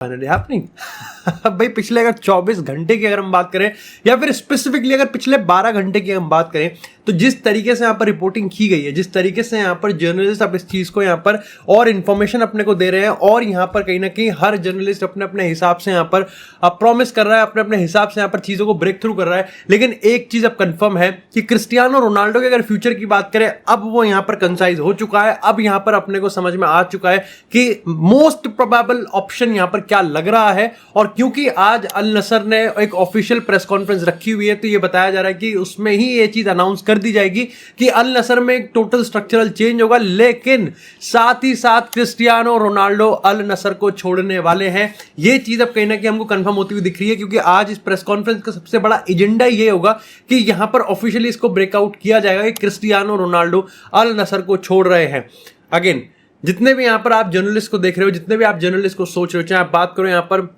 Finally happening. भाई पिछले अगर 24 घंटे की अगर हम बात करें या फिर स्पेसिफिकली अगर पिछले 12 घंटे की हम बात करें तो जिस तरीके से यहाँ पर रिपोर्टिंग की गई है, जिस तरीके से यहाँ पर जर्नलिस्ट अब इस चीज़ को यहाँ पर और इन्फॉर्मेशन अपने को दे रहे हैं और यहाँ पर कहीं ना कहीं हर जर्नलिस्ट अपने अपने हिसाब से यहाँ पर प्रॉमिस कर रहा है, अपने अपने हिसाब से यहाँ पर चीज़ों को ब्रेक थ्रू कर रहा है। लेकिन एक चीज़ अब कंफर्म है कि क्रिस्टियानो रोनाल्डो के अगर फ्यूचर की बात करें अब वो यहाँ पर कंसाइज हो चुका है। अब यहाँ पर अपने को समझ में आ चुका है कि मोस्ट प्रोबेबल ऑप्शन यहाँ पर क्या लग रहा है। और क्योंकि आज अल नसर ने एक ऑफिशियल प्रेस कॉन्फ्रेंस रखी हुई है तो ये बताया जा रहा है कि उसमें ही ये चीज अनाउंस कर दी जाएगी कि अल नसर में एक टोटल स्ट्रक्चरल चेंज होगा, लेकिन साथ ही साथ क्रिस्टियानो रोनाल्डो अल नसर को छोड़ने वाले हैं। ये चीज अब कहीं ना कहीं हमको कंफर्म होती हुई दिख रही है, क्योंकि आज इस प्रेस कॉन्फ्रेंस का सबसे बड़ा एजेंडा ये होगा कि यहां पर ऑफिशियली इसको ब्रेकआउट किया जाएगा कि क्रिस्टियानो रोनाल्डो अल नसर को छोड़ रहे हैं। अगेन जितने भी यहां पर आप जर्नलिस्ट को देख रहे हो, जितने भी आप जर्नलिस्ट को सोच रहे हो, चाहे आप बात करो यहां पर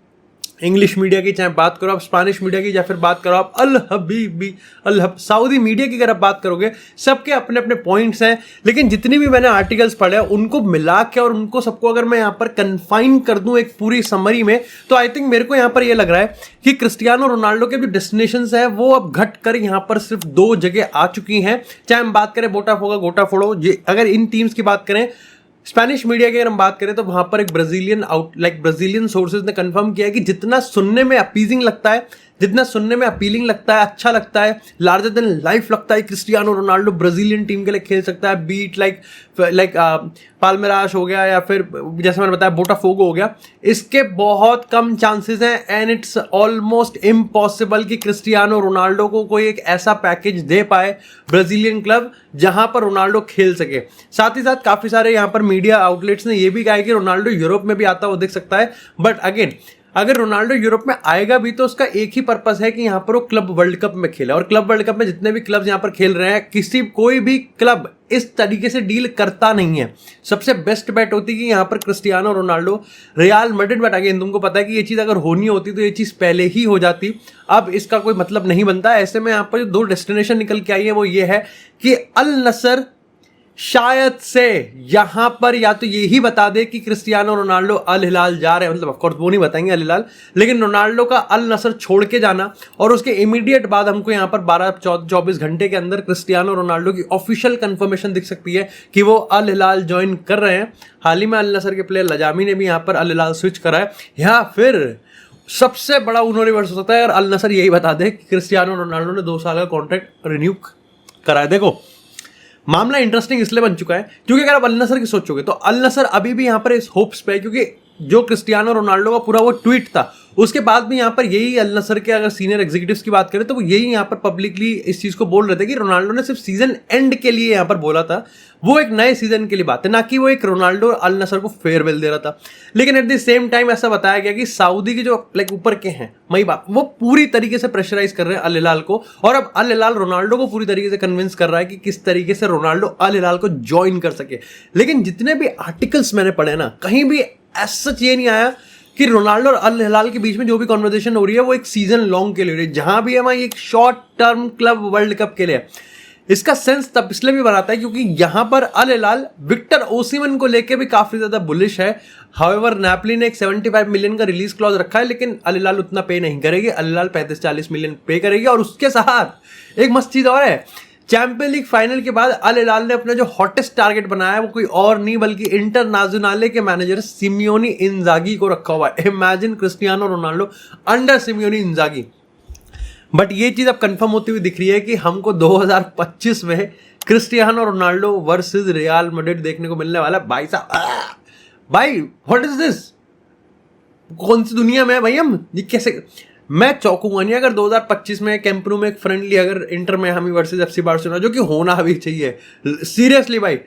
इंग्लिश मीडिया की, चाहे बात करो आप स्पेनिश मीडिया की, या फिर बात करो आप सऊदी मीडिया की, अगर आप बात करोगे सबके अपने अपने पॉइंट्स हैं। लेकिन जितनी भी मैंने आर्टिकल्स पढ़े उनको मिला के और उनको सबको अगर मैं यहाँ पर कन्फाइन कर दूं एक पूरी समरी में, तो आई थिंक मेरे को यहाँ पर ये लग रहा है कि क्रिस्टियानो रोनाल्डो के जो डेस्टिनेशंस है वो अब घट कर यहाँ पर सिर्फ 2 जगह आ चुकी हैं। चाहे हम बात करें बोटाफोगो, गोटाफोड़ो, अगर इन टीम्स की बात करें, स्पेनिश मीडिया की अगर हम बात करें तो वहां पर एक ब्राजीलियन सोर्सेज ने कंफर्म किया है कि जितना सुनने में अपीजिंग लगता है, जितना सुनने में अपीलिंग लगता है, अच्छा लगता है, लार्जर देन लाइफ लगता है, क्रिस्टियानो रोनाल्डो ब्राजीलियन टीम के लिए खेल सकता है, बीट लाइक पाल्मेरास हो गया या फिर जैसे मैंने बताया बोटाफोगो हो गया, इसके बहुत कम चांसेस हैं एंड इट्स ऑलमोस्ट इम्पॉसिबल कि क्रिस्टियानो रोनाल्डो को कोई एक ऐसा पैकेज दे पाए ब्राजीलियन क्लब जहां पर रोनाल्डो खेल सके। साथ ही साथ काफी सारे यहां पर मीडिया आउटलेट्स ने यह भी कहा है कि रोनाल्डो यूरोप में भी आता हुआ दिख सकता है। बट अगेन अगर रोनाल्डो यूरोप में आएगा भी तो उसका एक ही पर्पस है कि यहां पर वो क्लब वर्ल्ड कप में खेले, और क्लब वर्ल्ड कप में जितने भी क्लब्स यहां पर खेल रहे हैं, कोई भी क्लब इस तरीके से डील करता नहीं है। सबसे बेस्ट बेट होती है कि यहां पर Cristiano Ronaldo real Madrid, but again तुमको पता है कि ये चीज अगर होनी होती तो ये चीज पहले ही हो जाती। अब इसका कोई मतलब नहीं बनता। ऐसे में यहां पर जो 2 डेस्टिनेशन निकल के आई है वो ये है कि अल नसर शायद से यहां पर या तो यही बता दे कि क्रिस्टियानो रोनाल्डो अल हिलाल जा रहे हैं, मतलब ऑफकोर्स वो नहीं बताएंगे अल हिलाल, लेकिन रोनाल्डो का अल नसर छोड़ के जाना और उसके इमीडिएट बाद हमको यहां पर 12-24 घंटे के अंदर क्रिस्टियानो रोनाल्डो की ऑफिशियल कंफर्मेशन दिख सकती है कि वो अल हिलाल ज्वाइन कर रहे हैं। हाल ही में अल नसर के प्लेयर लजामी ने भी यहां पर अल हिलाल स्विच करा है। या फिर सबसे बड़ा यूनिवर्स हो सकता है अगर अल नसर यही बता दे कि क्रिस्टियानो रोनाल्डो ने 2 साल का कॉन्ट्रैक्ट रिन्यू करा है। देखो मामला इंटरेस्टिंग इसलिए बन चुका है क्योंकि अगर आप अल नसर की सोचोगे तो अल नसर अभी भी यहां पर इस होप्स पे है, क्योंकि जो क्रिस्टियानो रोनाल्डो का पूरा वो ट्वीट था उसके बाद भी यहां पर यही अल नसर के अगर सीनियर एग्जीक्यूटिव्स की बात करें तो वो यही यहां पर पब्लिकली इस चीज को बोल रहे थे कि रोनाल्डो ने सिर्फ सीजन एंड के लिए यहां पर बोला था, वो एक नए सीजन के लिए बात है, ना कि वो एक रोनाल्डो अल नसर को फेयरवेल दे रहा था। लेकिन एट द सेम टाइम ऐसा बताया गया कि सऊदी के जो ऊपर के हैं मई बाप, वो पूरी तरीके से प्रेशराइज कर रहे हैं अल हिलाल को, और अब अल हिलाल रोनाल्डो को पूरी तरीके से कन्विंस कर रहा है कि किस तरीके से रोनाल्डो अल हिलाल को ज्वाइन कर सके। लेकिन जितने भी आर्टिकल्स मैंने पढ़े ना, कहीं भी ऐसा ये नहीं आया कि रोनाल्डो और अल हिलाल के बीच में जो भी कॉन्वर्सेशन हो रही है वो एक सीजन लॉन्ग के लिए हो रही है, जहां भी है वहां एक short term club world cup के लिए। इसका सेंस तब इसलिए भी बनाता है क्योंकि यहां पर अल हिलाल विक्टर ओसिमन को लेके भी काफी ज्यादा बुलिश है। हाउएवर नेपोली ने एक 75 मिलियन का रिलीज क्लॉज रखा है, लेकिन अल हिलाल उतना पे नहीं करेगी। अल हिलाल 35-40 मिलियन पे करेगी। और उसके साथ एक मस्त चीज और है, चैंपियंस लीग फाइनल के बाद अल हिलाल ने अपना जो हॉटेस्ट टारगेट बनाया है वो कोई और नहीं बल्कि इंटरनेशनल के मैनेजर सिमियोनी इंजागी को रखा हुआ है। Imagine Cristiano Ronaldo under Simeone इंजागी। But ये चीज अब कंफर्म होती हुई दिख रही है कि हमको 2025 में Cristiano Ronaldo versus real Madrid देखने को मिलने वाला है। भाई साहब, भाई व्हाट इज दिस, कौन सी दुनिया में है भाई हम? ये कैसे, मैं चौंकूंगा नहीं अगर 2025 में कैंप न्यू में एक फ्रेंडली अगर inter Miami versus FC Barcelona, जो कि होना भी चाहिए सीरियसली भाई।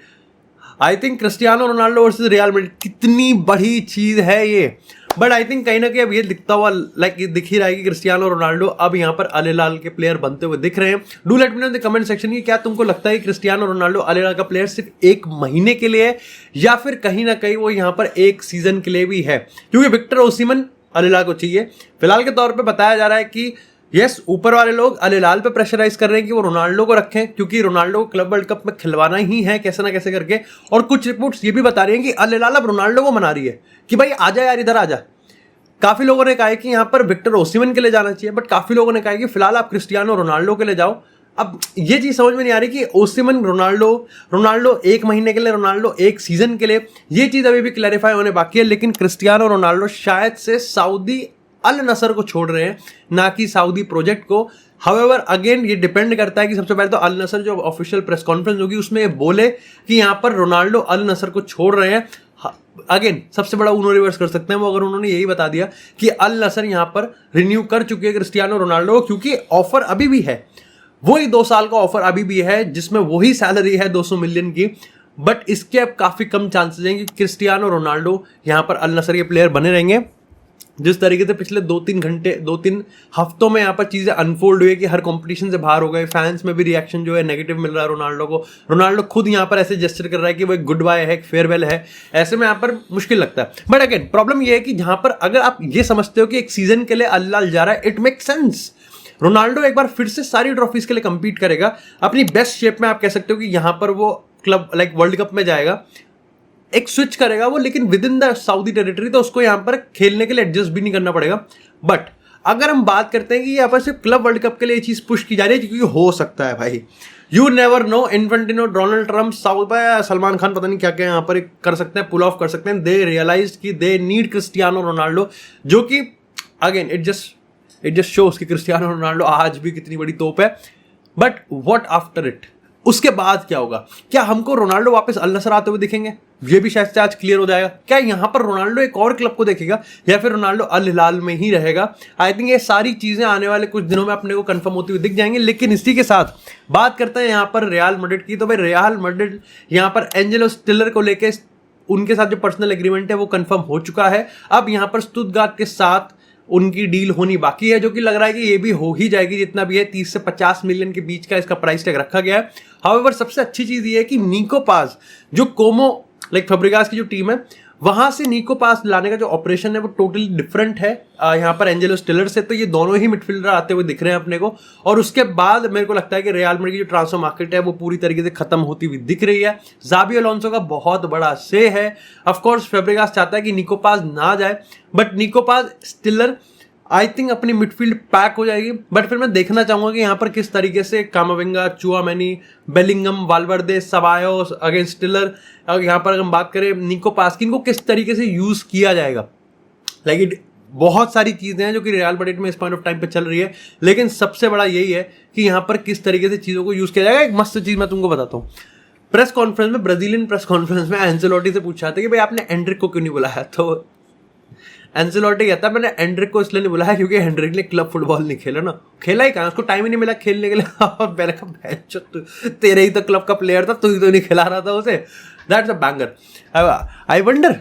I think Cristiano Ronaldo versus real Madrid कितनी बड़ी चीज है ये। बट आई थिंक कहीं ना कहीं अब ये दिखता हुआ दिख ही रहा है कि क्रिस्टियानो रोनाल्डो अब यहाँ पर अल हिलाल के प्लेयर बनते हुए दिख रहे हैं। Do let me know in the comment section कि क्या तुमको लगता है कि क्रिस्टियानो रोनाल्डो अल हिलाल का प्लेयर सिर्फ 1 महीने के लिए है या फिर कहीं ना कहीं वो यहाँ पर 1 सीजन के लिए भी है? क्योंकि विक्टर ओसिमन अल हिलाल को चाहिए। फिलहाल के तौर पे बताया जा रहा है कि यस, ऊपर वाले लोग अल हिलाल पे प्रेशराइज कर रहे हैं कि वो रोनाल्डो को रखें, क्योंकि रोनाल्डो को क्लब वर्ल्ड कप में खिलवाना ही है कैसे ना कैसे करके। और कुछ रिपोर्ट्स ये भी बता रही हैं कि अल हिलाल अब रोनाल्डो को मना रही है कि भाई आजा यार, इधर आजा। काफी लोगों ने कहा है कि यहाँ पर विक्टर ओसिमन के लिए जाना चाहिए, बट काफी लोगों ने कहा है कि फिलहाल आप क्रिस्टियानो रोनाल्डो के लिए जाओ। अब ये चीज समझ में नहीं आ रही कि ओसिमन रोनाल्डो 1 महीने के लिए, रोनाल्डो 1 सीजन के लिए, ये चीज अभी भी क्लैरिफाई होने बाकी है। लेकिन क्रिस्टियानो रोनाल्डो शायद से सऊदी अल नसर को छोड़ रहे हैं, ना कि सऊदी प्रोजेक्ट को। हाउएवर अगेन ये डिपेंड करता है कि सबसे पहले तो अल नसर जो ऑफिशियल प्रेस कॉन्फ्रेंस होगी उसमें ये बोले कि यहाँ पर रोनाल्डो अल नसर को छोड़ रहे हैं। अगेन सबसे बड़ा उनो रिवर्स कर सकते हैं वो, अगर उन्होंने यही बता दिया कि अल नसर यहाँ पर रिन्यू कर चुकी है क्रिस्टियानो रोनाल्डो, क्योंकि ऑफर अभी भी है, वही 2 साल का ऑफर अभी भी है जिसमें वही सैलरी है 200 मिलियन की। बट इसके अब काफी कम चांसेस हैं कि क्रिस्टियानो रोनाल्डो यहाँ पर अल नसर के प्लेयर बने रहेंगे। जिस तरीके से पिछले 2-3 हफ्तों में यहाँ पर चीजें अनफोल्ड हुई है कि हर कंपटीशन से बाहर हो गए, फैंस में भी रिएक्शन जो है नेगेटिव मिल रहा है रोनाल्डो को। रोनाल्डो खुद यहाँ पर ऐसे जेस्चर कर रहा है कि वो एक गुड बाय है, एक फेयरवेल है। ऐसे में यहाँ पर मुश्किल लगता है। बट अगेन प्रॉब्लम ये है कि जहां पर अगर आप ये समझते हो कि एक सीजन के लिए अल हिलाल जा रहा है, इट मेक सेंस। रोनाल्डो एक बार फिर से सारी ट्रॉफीज के लिए कंपीट करेगा अपनी बेस्ट शेप में, आप कह सकते हो कि यहां पर वो क्लब लाइक वर्ल्ड कप में जाएगा, एक स्विच करेगा वो, लेकिन with in the Saudi territory, तो उसको यहां पर खेलने के लिए एडजस्ट भी नहीं करना पड़ेगा। बट अगर हम बात करते हैं कि यहाँ पर सिर्फ क्लब वर्ल्ड कप के लिए ये चीज पुश की जा रही है, क्योंकि हो सकता है भाई, you never know, Infantino, Donald Trump, Salman Khan, पता नहीं क्या क्या यहाँ पर कर सकते हैं, पुल ऑफ कर सकते हैं। दे रियलाइज कि दे नीड क्रिस्टियानो रोनाल्डो, जो कि अगेन इट जस्ट शोज कि क्रिस्टियानो रोनाल्डो आज भी कितनी बड़ी तोप है। बट व्हाट आफ्टर इट, उसके बाद क्या होगा? क्या हमको रोनाल्डो वापस अल नसर आते हुए दिखेंगे? ये भी शायद से आज क्लियर हो जाएगा। क्या यहां पर रोनाल्डो एक और क्लब को देखेगा या फिर रोनाल्डो अल हिलाल में ही रहेगा? आई थिंक ये सारी चीजें आने वाले कुछ दिनों में अपने को कंफर्म होती हुई दिख जाएंगी। लेकिन इसी के साथ बात करते हैं यहाँ पर रियल मैड्रिड की। तो भाई रियल मैड्रिड यहाँ पर एंजेलो स्टिलर को लेके उनके साथ जो पर्सनल एग्रीमेंट है वो कंफर्म हो चुका है। अब यहाँ पर स्टुटगार्ट के साथ उनकी डील होनी बाकी है, जो कि लग रहा है कि ये भी हो ही जाएगी, जितना भी है 30 से 50 मिलियन के बीच का इसका प्राइस टैग रखा गया है। हाउएवर सबसे अच्छी चीज ये है कि निको पास जो कोमो लाइक फैब्रिगास की जो टीम है, वहां से निको पास लाने का जो ऑपरेशन है वो टोटली डिफरेंट है यहाँ पर एंजेलो स्टिलर से। तो ये दोनों ही मिडफील्डर आते हुए दिख रहे हैं अपने को। और उसके बाद मेरे को लगता है कि रियल मैड्रिड की जो ट्रांसफर मार्केट है वो पूरी तरीके से खत्म होती हुई दिख रही है। जाबी अलोंसो का बहुत बड़ा से है। ऑफकोर्स फैब्रिगास चाहता है कि निको पास ना जाए, बट निको पास स्टिलर आई थिंक अपनी मिडफील्ड पैक हो जाएगी। बट फिर मैं देखना चाहूंगा कि यहाँ पर किस तरीके से Camavinga, Tchouameni, Bellingham, Valverde, Ceballos against Stiller, यहाँ पर अगर हम बात करें निको पास की, इनको किस तरीके से यूज किया जाएगा। लाइक इट बहुत सारी चीजें हैं जो कि रियल मैड्रिड में इस पॉइंट ऑफ टाइम पे चल रही है, लेकिन सबसे बड़ा यही है कि यहाँ पर किस तरीके से चीजों को यूज किया जाएगा। एक मस्त चीज मैं तुमको बताता हूँ। प्रेस कॉन्फ्रेंस में, ब्राजीलियन प्रेस कॉन्फ्रेंस में एंसेलोटी से पूछा था कि भाई आपने एंड्रिक को क्यों नहीं बुलाया, तो एंसेलोटी कहता है मैंने एंड्रिक को इसलिए नहीं बुलाया क्योंकि एंड्रिक ने क्लब फुटबॉल नहीं खेला ना, खेला ही कहाँ, उसको टाइम ही नहीं मिला खेलने के लिए। और मैंने कहा तेरे ही तो क्लब का प्लेयर था, तू ही तो नहीं खिला रहा था उसे। That's a banger. I wonder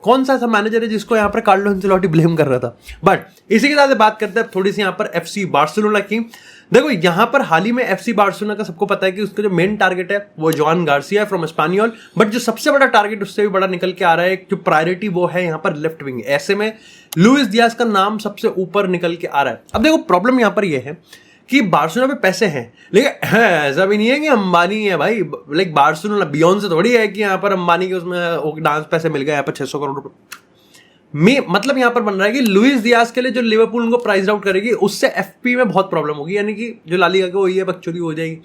कौन सा ऐसा मैनेजर है जिसको यहाँ पर कार्लो एंसेलोटी ब्लेम कर रहा था। बट इसी के साथ बात करते हैं थोड़ी सी यहाँ पर एफसी बार्सिलोना की। देखो यहाँ पर हाल ही में एफसी बार्सिलोना का सबको पता है कि उसका जो मेन टारगेट है वो जॉन गार्सिया है फ्रॉम एस्पानियोल। बट जो सबसे बड़ा टारगेट उससे भी बड़ा निकल के आ रहा है, जो प्रायोरिटी वो है यहाँ पर लेफ्ट विंग। ऐसे में लुइस डियाज का नाम सबसे ऊपर निकल के आ रहा है। अब देखो प्रॉब्लम यहाँ पर यह है कि बार्सिलोना पे पैसे हैं, लेकिन ऐसा भी नहीं है कि अंबानी है भाई। लाइक बार्सिलोना बियॉन्ड से थोड़ी है कि यहाँ पर अंबानी के उसमें डांस पैसे मिल गए यहाँ पर 600 करोड़ रुपए में। मतलब यहाँ पर बन रहा है कि लुइस डियाज के लिए जो लिवरपूल उनको प्राइस आउट करेगी उससे एफपी में बहुत प्रॉब्लम होगी, यानी कि जो ला लीगा वही है बकचोदी हो जाएगी।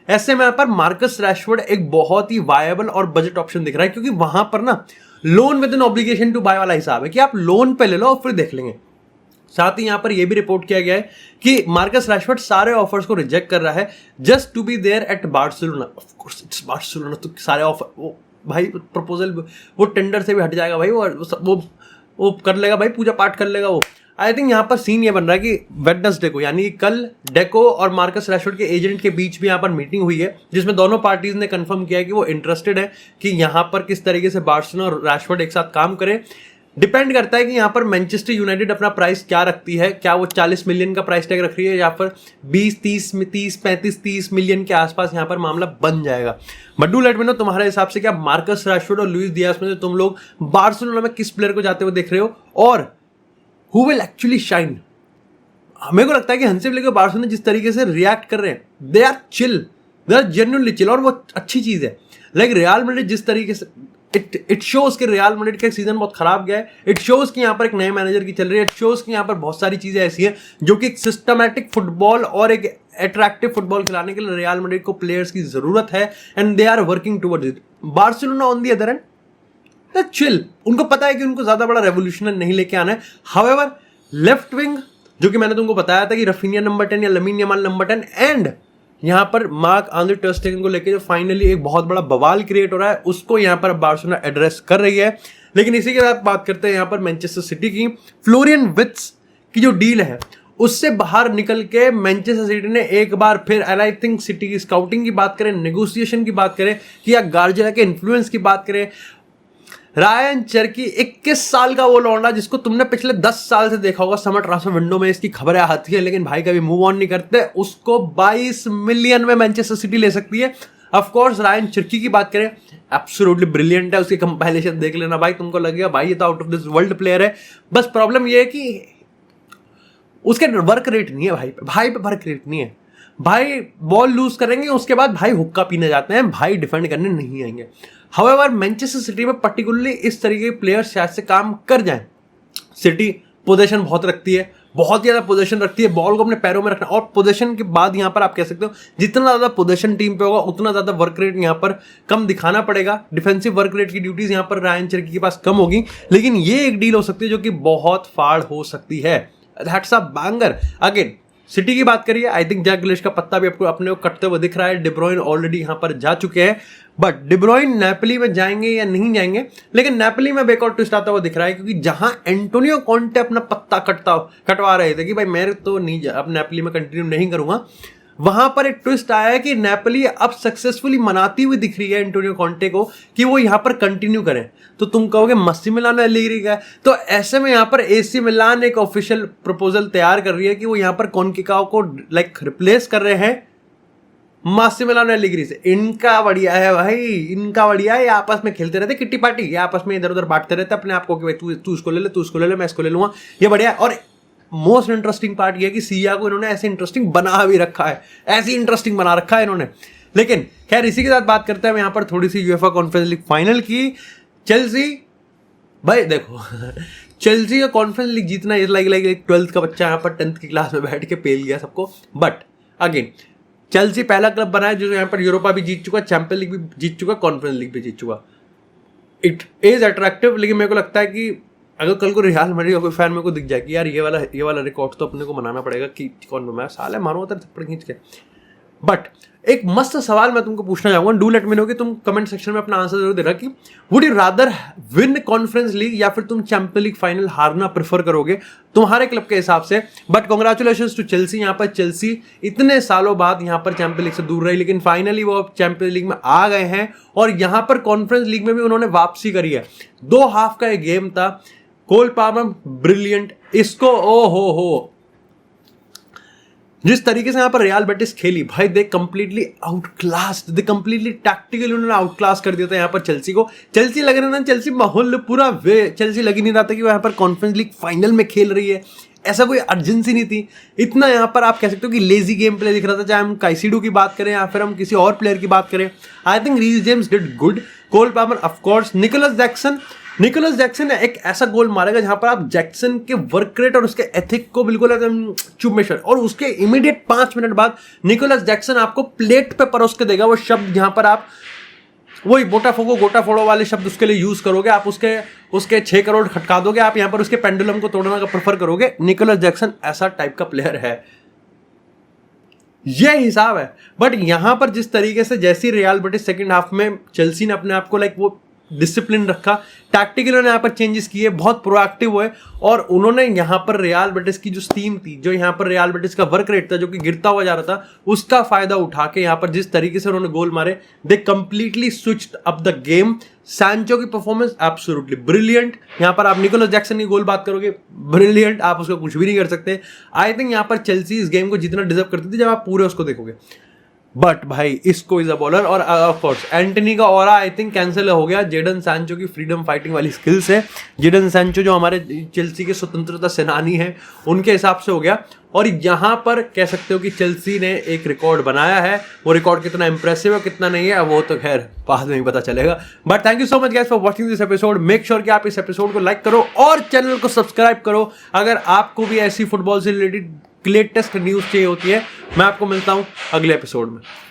ऐसे में यहाँ पर मार्कस रैशफोर्ड एक बहुत ही वायबल और बजट ऑप्शन दिख रहा है, क्योंकि वहां पर ना loan with an obligation to buy वाला हिसाब है कि आप लोन पे ले लो और फिर देख लेंगे। साथ ही यहां पर यह भी रिपोर्ट किया गया है कि मार्कस रैशफोर्ड सारे ऑफर्स को रिजेक्ट कर रहा है just to be there at Barcelona. Of course it's Barcelona, तो सारे ऑफर वो भाई प्रपोजल वो टेंडर से भी हट जाएगा भाई, वो कर लेगा भाई, पूजा पाठ कर लेगा वो। आई थिंक यहाँ पर सीन ये बन रहा है कि वेडनेसडे को, यानी कल डेको और मार्कस रैशफोर्ड के एजेंट के बीच भी यहाँ पर मीटिंग हुई है, जिसमें दोनों पार्टीज ने कंफर्म किया है कि वो इंटरेस्टेड है कि यहाँ पर किस तरीके से बार्सिलोना और रैशफोर्ड एक साथ काम करें। डिपेंड करता है कि यहाँ पर मैनचेस्टर यूनाइटेड अपना प्राइस क्या रखती है, क्या वो 40 मिलियन का प्राइस टैग रख रही है या फिर 30 मिलियन के आसपास यहाँ पर मामला बन जाएगा। But do let me know तुम्हारे हिसाब से क्या मार्कस रैशफोर्ड और लुइस डियाज में से तुम लोग बार्सिलोना में किस प्लेयर को जाते हुए देख रहे हो, और हु विल एक्चुअली शाइन। मेरे को लगता है कि हंसिव लेकर बार्सिलोना जिस तरीके से रिएक्ट कर रहे हैं, they are chill, they are genuinely chill, और वो अच्छी चीज है। लाइक रियल मैड्रिड जिस तरीके से इट शोज कि रियल मैड्रिड का सीजन बहुत खराब गया है। इट शोज कि यहाँ पर एक नए मैनेजर की चल रही है। इट शोज कि यहाँ पर बहुत सारी चीजें ऐसी हैं जो कि एक सिस्टमैटिक फुटबॉल और एक अट्रैक्टिव फुटबॉल खिलाने के लिए रियल मैड्रिड को प्लेयर्स की जरूरत है and they are working towards it. Barcelona on the other end chill, उनको पता है कि उनको ज्यादा बड़ा रेवोल्यूशन नहीं लेके आना है। हाउएवर लेफ्ट विंग जो कि मैंने तुमको बताया था कि रफीनिया नंबर 10 या लमीन यमाल नंबर 10 एंड यहाँ पर मार्क आंद्रे ter Stegen को लेकर जो फाइनली एक बहुत बड़ा बवाल क्रिएट हो रहा है उसको यहाँ पर बार्सिलोना एड्रेस कर रही है। लेकिन इसी के साथ बात करते हैं यहाँ पर मैनचेस्टर सिटी की। फ्लोरियन विट्स की जो डील है उससे बाहर निकल के मैनचेस्टर सिटी ने एक बार फिर आई थिंक सिटी की स्काउटिंग की बात करें, नेगोशिएशन की बात करें कि या गार्जिया के इन्फ्लुएंस की बात करें, रायन चर्की 21 साल का वो लौंडा जिसको तुमने पिछले 10 साल से देखा होगा समर ट्रांसफर विंडो में इसकी खबरें आती है लेकिन भाई कभी मूव ऑन नहीं करते, उसको 22 मिलियन में मैनचेस्टर सिटी ले सकती है। ऑफ कोर्स रायन चर्की की बात करें एब्सोल्युटली ब्रिलियंट है, उसकी कंपाइलेशन देख लेना भाई, तुमको लगेगा भाई ये तो out of this world player है। बस प्रॉब्लम ये है कि उसके वर्क रेट नहीं है भाई पे वर्क रेट नहीं है भाई। बॉल लूज करेंगे उसके बाद भाई हुक्का पीने जाते हैं भाई, डिफेंड करने नहीं आएंगे। हाउएवर मैनचेस्टर सिटी में पर्टिकुलरली इस तरीके के प्लेयर्स शायद से काम कर जाएं। सिटी पोजीशन बहुत रखती है, बहुत ज्यादा पोजीशन रखती है, बॉल को अपने पैरों में रखना, और पोजीशन के बाद यहाँ पर आप कह सकते हो जितना ज्यादा पोजीशन टीम पे होगा उतना ज्यादा वर्क रेट यहाँ पर कम दिखाना पड़ेगा। डिफेंसिव वर्क रेट की ड्यूटीज यहाँ पर रायन चर्की के पास कम होगी, लेकिन ये एक डील हो सकती है जो कि बहुत फाड़ हो सकती है। That's a banger. Again city की बात करिए, आई थिंक जैक ग्रिलिश का पत्ता भी आपको अपने को कटते हुए दिख रहा है। डिब्रोइन ऑलरेडी यहां पर जा चुके हैं, बट डिब्रोइन नेपोली में जाएंगे या नहीं जाएंगे, लेकिन नेपोली में बैकआउट ट्विस्ट आता हुआ दिख रहा है क्योंकि जहां एंटोनियो कॉन्टे अपना पत्ता कटवा रहे थे कि भाई मैं तो नहीं अब नेपोली में कंटिन्यू नहीं करूंगा, वहां पर एक ट्विस्ट आया है कि नेपोली अब सक्सेसफुली मनाती हुई दिख रही है एंटोनियो कॉन्टे को कि वो यहां पर कंटिन्यू करें। तो तुम कहोगे मस्सीमिलानो एलेग्री का है, तो ऐसे में यहां पर एसी मिलान एक ऑफिशियल प्रपोजल तैयार कर रही है कि वो यहां पर कॉन्केकाओ को रिप्लेस कर रहे हैं मस्सीमिलानो एलेग्री से। इनका बढ़िया है भाई, इनका बढ़िया है, ये आपस में खेलते रहते किट्टी पार्टी, ये आपस में इधर उधर बांटते रहते अपने आप को कि भाई तू इसको ले ले, तू इसको ले ले, मैं इसको ले लूंगा, ये बढ़िया है। और मोस्ट इंटरेस्टिंग पार्ट ये है कि सिया को इन्होंने ऐसे इंटरेस्टिंग बना भी रखा है, ऐसी इंटरेस्टिंग बना रखा है इन्होंने। लेकिन खैर इसी के साथ बात करते हैं यहाँ पर थोड़ी सी यूएफए कॉन्फ्रेंस लीग फाइनल की। चेल्सी भाई देखो चेल्सी का कॉन्फ्रेंस लीग जीतना इज लाइक 12th का बच्चा यहाँ पर 10th की क्लास में बैठ के पेल गया सबको। बट अगेन चेल्सी पहला क्लब बना है जो यहाँ पर यूरोपा भी जीत चुका, चैंपियन लीग भी जीत चुका, कॉन्फ्रेंस लीग भी जीत चुका। इट इज अट्रैक्टिव, लेकिन मेरे को लगता है कि अगर कल को रियल मैड्रिड का कोई फैन मेरे को दिख जाए कि यार ये वाला रिकॉर्ड तो अपने को बनाना पड़ेगा कि कौन मैं साल है मारो थप्पड़ खींच के। बट एक मस्त सवाल मैं तुमको पूछना चाहूंगा, डू लेट मी नो कि तुम कमेंट सेक्शन में अपना आंसर जरूर देना कि would you rather win conference league या फिर तुम चैंपियन लीग फाइनल हारना प्रेफर करोगे तुम्हारे क्लब के हिसाब से। बट कांग्रेचुलेशंस टू चेल्सी, यहाँ पर चेल्सी इतने सालों बाद यहाँ पर चैंपियन लीग से दूर रही, लेकिन फाइनली वो अब चैंपियन लीग में आ गए हैं और यहाँ पर कॉन्फ्रेंस लीग में भी उन्होंने वापसी करी है। 2 हाफ का एक गेम था, कोल पामर ब्रिलियंट, इसको ओ हो जिस तरीके से यहाँ पर रियल बेटिस खेली भाई, they completely outclassed, they completely tactically उन्होंने आउटक्लास कर दिया था यहाँ पर चेल्सी को। चेल्सी लग रहा था, चेल्सी माहौल पूरा वे, चेल्सी लग ही नहीं रहा था कि वो यहाँ पर कॉन्फ्रेंस लीग फाइनल में खेल रही है, ऐसा कोई अर्जेंसी नहीं थी। इतना यहाँ पर आप कह सकते हो कि लेजी गेम प्ले दिख रहा था, चाहे हम काइसिडो की बात करें या फिर हम किसी और प्लेयर की बात करें। I think Reece James did good, Cole Palmer of course, Nicolas Jackson एक ऐसा गोल मारेगा जहां पर आप जैक्सन के वर्क रेट और उसके एथिक को बिल्कुल चुप में और उसके इमीडिएट 5 मिनट बाद निकोलस जैक्सन आपको प्लेट पे परोस के देगा वो शब्द जहां पर आप वही बोटाफोगो गोटा फोड़ो वाले शब्द उसके लिए यूज करोगे, आप उसके 6 करोड़ खटका दोगे, आप यहां पर उसके पेंडुलम को तोड़ने का प्रेफर करोगे। निकोलस जैक्सन ऐसा टाइप का प्लेयर है, ये हिसाब है। बट यहां पर जिस तरीके से जैसी रियल बेटिस सेकंड हाफ में चेल्सी ने अपने आप को वो डिसिप्लिन रखा, टैक्टिकली उन्होंने यहाँ पर चेंजेस किए, बहुत प्रोएक्टिव हुए और उन्होंने यहाँ पर रियल बेटिस की जो स्टीम थी, जो यहाँ पर रियल बेटिस का वर्क रेट था जो कि गिरता हुआ जा रहा था, उसका फायदा उठा के यहाँ पर जिस तरीके से उन्होंने गोल मारे, दे completely switched up the game. Sancho की परफॉर्मेंस एब्सोल्युटली ब्रिलियंट, यहाँ पर आप निकोलस जैक्सन की गोल बात करोगे ब्रिलियंट, आप उसको कुछ भी नहीं कर सकते। आई थिंक यहाँ पर चेल्सी इस गेम को जितना डिजर्व करती थी जब आप पूरे उसको देखोगे। बट भाई इसको इज अ बॉलर। और ऑफ कोर्स एंटनी का ऑरा आई थिंक कैंसिल हो गया। जेडन सैंचो की फ्रीडम फाइटिंग वाली स्किल्स है, जेडन सैंचो जो हमारे चेल्सी के स्वतंत्रता सेनानी हैं उनके हिसाब से हो गया। और यहाँ पर कह सकते हो कि चेल्सी ने एक रिकॉर्ड बनाया है। वो रिकॉर्ड कितना इंप्रेसिव है कितना नहीं है वो तो खैर बाद में ही पता चलेगा। But thank you so much guys for watching this episode. Make sure कि आप इस एपिसोड को लाइक करो और चैनल को सब्सक्राइब करो अगर आपको भी ऐसी फुटबॉल से रिलेटेड लेटेस्ट न्यूज चाहिए होती है। मैं आपको मिलता हूं अगले एपिसोड में।